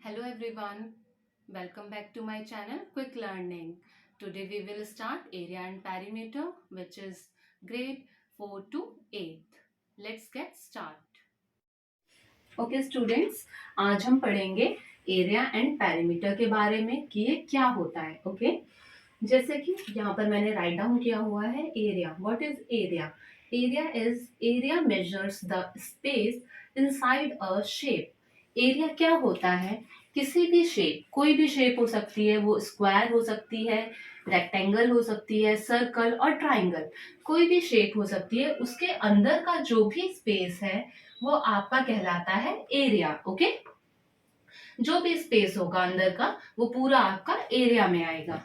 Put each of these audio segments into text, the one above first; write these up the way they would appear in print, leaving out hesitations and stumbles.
Hello everyone, welcome back to my channel Quick Learning. Today we will start area and perimeter which is grade 4 to 8. Let's get start. Okay students, आज हम पढ़ेंगे area and perimeter के बारे में कि ये क्या होता है. ओके जैसे कि यहाँ पर मैंने राइट डाउन किया हुआ है area. What is area? Area measures the space inside a shape. Area क्या होता है? किसी भी शेप, कोई भी शेप हो सकती है, वो स्क्वायर हो सकती है, रेक्टेंगल हो सकती है, सर्कल और ट्राइंगल, कोई भी शेप हो सकती है, उसके अंदर का जो भी स्पेस है वो आपका कहलाता है एरिया. ओके जो भी स्पेस होगा अंदर का वो पूरा आपका एरिया में आएगा.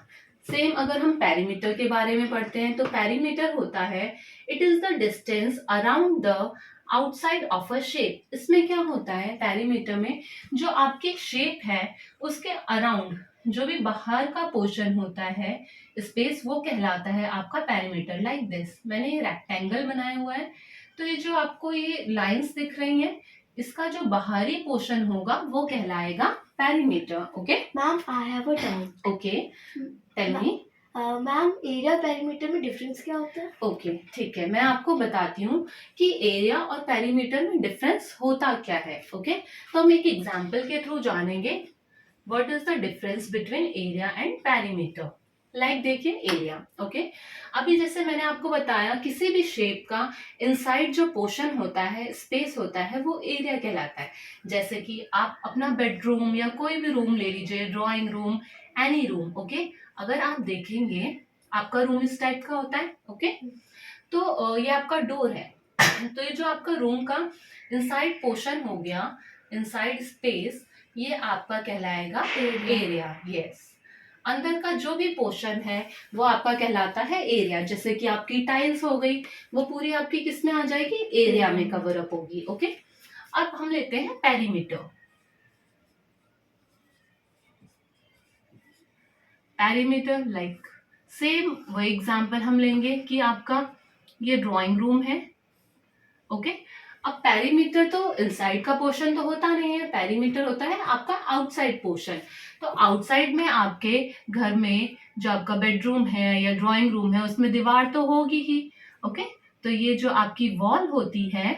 सेम अगर हम पेरीमीटर के बारे में पढ़ते हैं तो पेरीमीटर होता है it is the distance around the outside of a shape. इसमें क्या होता है पेरीमीटर में, जो आपकी शेप है उसके अराउंड जो भी बाहर का पोर्शन होता है स्पेस, वो कहलाता है आपका पेरीमीटर. लाइक दिस मैंने ये रेक्टेंगल बनाया हुआ है, तो ये जो आपको ये लाइंस दिख रही हैं, इसका जो बाहरी पोर्शन होगा वो कहलाएगा perimeter. Okay ma'am I have a doubt. Okay tell me. Ma'am area perimeter में डिफरेंस क्या होता है? ओके ठीक है, मैं आपको बताती हूँ कि एरिया और पेरीमीटर में डिफरेंस होता क्या है. ओके तो हम एक एग्जांपल के थ्रू जानेंगे what is the difference between area and perimeter. Like देखिए एरिया. ओके अभी जैसे मैंने आपको बताया किसी भी शेप का इनसाइड जो पोर्शन होता है, स्पेस होता है, वो एरिया कहलाता है. जैसे कि आप अपना बेडरूम या कोई भी रूम ले लीजिए, drawing room, any room. Okay अगर आप देखेंगे आपका रूम इस टाइप का होता है. ओके तो ये आपका डोर है. तो ये जो आपका रूम का इनसाइड पोर्शन हो गया, इनसाइड स्पेस, ये आपका कहलाएगा एरिया. यस अंदर का जो भी पोर्शन है वो आपका कहलाता है एरिया. जैसे कि आपकी टाइल्स हो गई, वो पूरी आपकी किस में आ जाएगी? एरिया में कवर अप होगी. ओके अब हम लेते हैं पेरीमीटर. पेरीमीटर लाइक सेम वो एग्जांपल हम लेंगे कि आपका ये ड्राइंग रूम है. ओके अब पेरीमीटर तो इनसाइड का पोर्शन तो होता नहीं है, पेरीमीटर होता है आपका आउटसाइड पोर्शन. तो आउटसाइड में आपके घर में जो आपका बेडरूम है या ड्राइंग रूम है उसमें दीवार तो होगी ही. ओके तो ये जो आपकी वॉल होती है,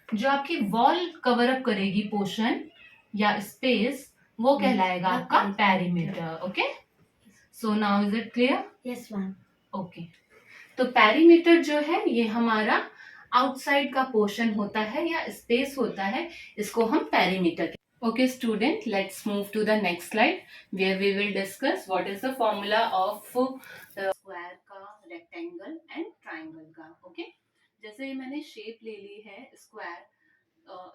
जो आपकी वॉल कवर अप करेगी पोर्शन या स्पेस, वो कहलाएगा आपका perimeter. Okay so now is it clear? Yes ma'am. Okay तो पेरीमीटर जो है ये हमारा आउटसाइड का पोर्शन होता है या स्पेस होता है, इसको हम perimeter. Okay student let's move to the next slide where we will discuss what is the formula of square का, रेक्टेंगल एंड ट्राइंगल का. ओके जैसे मैंने शेप ले ली है स्क्वायर,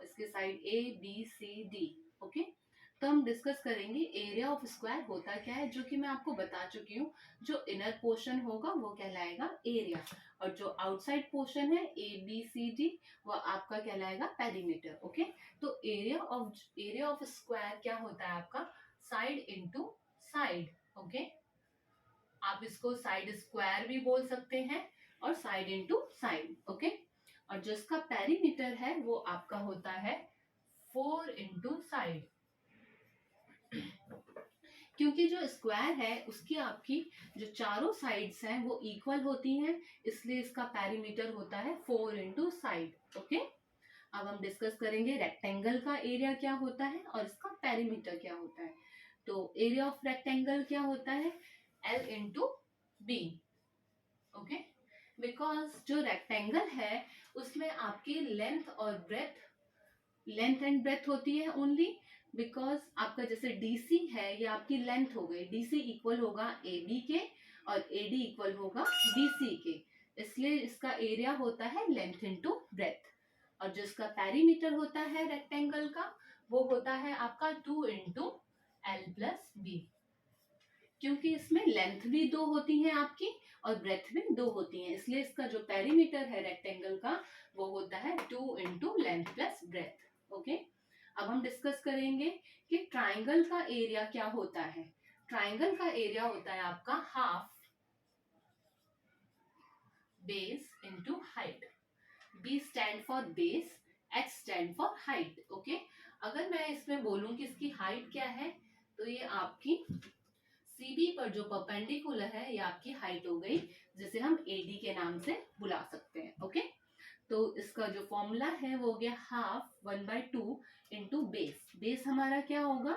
इसके side A B C D. Okay तो हम डिस्कस करेंगे एरिया ऑफ स्क्वायर होता क्या है, जो कि मैं आपको बता चुकी हूँ. जो इनर पोर्शन होगा वो कहलाएगा एरिया, और जो आउटसाइड पोर्शन है ए बी सी डी वो आपका कहलाएगा पेरीमीटर. ओके तो एरिया ऑफ स्क्वायर क्या होता है आपका? Side into side. ओके आप इसको साइड स्क्वायर भी बोल सकते हैं और साइड इनटू साइड. ओके और जिसका पेरीमीटर है वो आपका होता है 4 इंटू साइड. क्योंकि जो स्क्वायर है उसकी आपकी जो चारों साइड्स हैं वो इक्वल होती हैं, इसलिए इसका पेरीमीटर होता है 4 इंटू साइड. ओके अब हम डिस्कस करेंगे रेक्टेंगल का एरिया क्या होता है और इसका पेरीमीटर क्या होता है. तो एरिया ऑफ रेक्टेंगल क्या होता है? L into B. Okay because जो रेक्टेंगल है उसमें आपकी लेंथ एंड ब्रेथ होती है ओनली. बिकॉज आपका जैसे डीसी है ये आपकी लेंथ हो गई, डीसी इक्वल होगा ए बी के और एडी इक्वल होगा बीसी के, इसलिए इसका एरिया होता है लेंथ इंटू ब्रेथ. और जिसका पेरीमीटर होता है रेक्टेंगल का वो होता है आपका 2 इंटू एल प्लस बी. क्योंकि इसमें लेंथ भी 2 होती है आपकी और ब्रेथ भी 2 होती है, इसलिए इसका जो पेरीमीटर है रेक्टेंगल का वो होता है 2 into length plus breadth. Okay अब हम डिस्कस करेंगे कि ट्राइंगल का एरिया क्या होता है. ट्राइंगल का एरिया होता है आपका half base into height. B stand for base, H stand for height. Okay अगर मैं इसमें बोलूं कि इसकी हाइट क्या है, तो ये आपकी सीबी पर जो परपेंडिकुलर है ये आपकी हाइट हो गई, जिसे हम एडी के नाम से बुला सकते हैं। ओके, तो इसका जो फॉर्मूला है वो हो गया हाफ 1/2 इंटू बेस। बेस हमारा क्या होगा,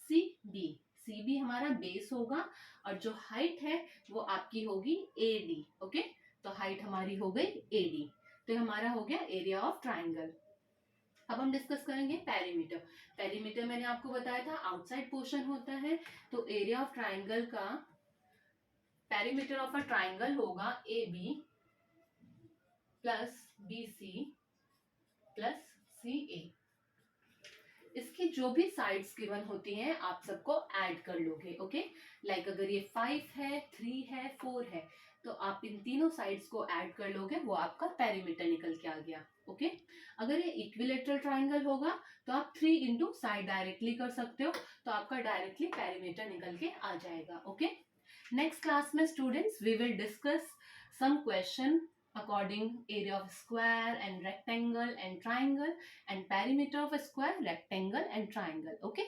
सी बी। सी बी हमारा बेस होगा, और जो हाइट है वो आपकी होगी ए डी। ओके, तो हाइट हमारी हो गई ए डी, तो ये हमारा हो गया एरिया ऑफ ट्राइंगल। अब हम डिस्कस करेंगे पेरीमीटर। पेरीमीटर मैंने आपको बताया था आउटसाइड पोर्शन होता है, तो एरिया ऑफ ट्राइंगल का पेरीमीटर ऑफ अ ट्राइंगल होगा A B plus B C plus C A. इसकी जो भी साइड्स गिवन होती हैं आप सबको ऐड कर लोगे। ओके, लाइक अगर ये 5 है, 3 है, 4 है, तो आप इन तीनों साइड्स को ऐड कर लोगे, वो आपका पेरीमीटर निकल के आ गया। ओके, अगर ये इक्विलेटरल ट्राइंगल होगा तो आप 3 इंटू साइड डायरेक्टली कर सकते हो, तो आपका डायरेक्टली पेरीमीटर निकल के आ जाएगा। ओके, नेक्स्ट क्लास में students we will discuss some question according area of square and rectangle and triangle and perimeter of a square, rectangle and triangle. Okay.